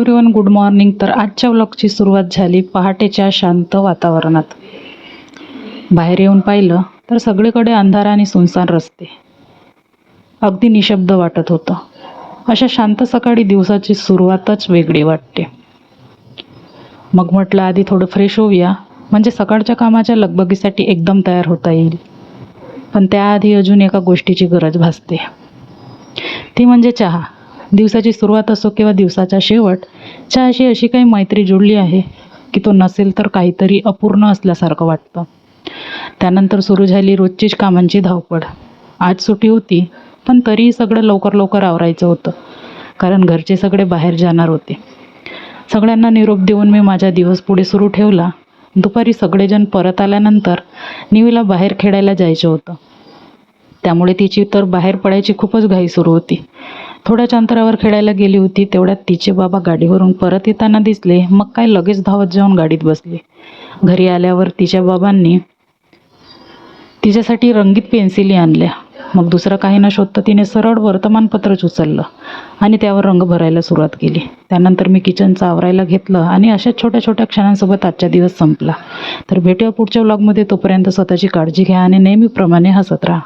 Everyone, good morning. तर आजच्या व्लॉगची सुरुवात झाली पहाटेच्या शांत वातावरणात. बाहेर येऊन पाहिलं तर सगळीकडे अंधार आणि सुनसान रस्ते. अगदी निशब्द वाटत होतं. अशा शांत सकाळी दिवसाची सुरुवातच वेगळी वाटते. मग म्हटलं आधी थोडं फ्रेश होऊया, म्हणजे सकाळच्या कामाच्या लगबगीसाठी एकदम तयार होता येईल. पण त्याआधी अजून एका गोष्टीची गरज भासते, ती म्हणजे चहा. दिवसाची सुरुवात असो किंवा दिवसाचा शेवट, चहाशी अशी काही मैत्री जुळली आहे की तो नसेल तर काहीतरी अपूर्ण असल्यासारखं वाटतं. त्यानंतर सुरू झाली रोजचीच कामांची धावपळ. आज सुट्टी होती, पण तरीही सगळं लवकर लवकर आवरायचं होतं, कारण घरचे सगळे बाहेर जाणार होते. सगळ्यांना निरोप देऊन मी माझा दिवस पुढे सुरू ठेवला. दुपारी सगळेजण परत आल्यानंतर निवीला बाहेर खेळायला जायचं होतं, त्यामुळे तिची तर बाहेर पडायची खूपच घाई सुरू होती. थोड्याच अंतरावर खेळायला गेली होती, तेवढ्यात तिचे बाबा गाडीवरून परत येताना दिसले. मग काय लगेच धावत जाऊन गाडीत बसले. घरी आल्यावर तिच्या बाबांनी तिच्यासाठी रंगीत पेन्सिली आणल्या. मग दुसरं काही न शोधता तिने सरळ वर्तमानपत्रच उचललं आणि त्यावर रंग भरायला सुरुवात केली. त्यानंतर मी किचनचं आवरायला घेतलं आणि अशाच छोट्या छोट्या क्षणांसोबत आजचा दिवस संपला. तर भेटूया पुढच्या व्लॉगमध्ये. तोपर्यंत स्वतःची काळजी घ्या आणि नेहमीप्रमाणे हसत राहा.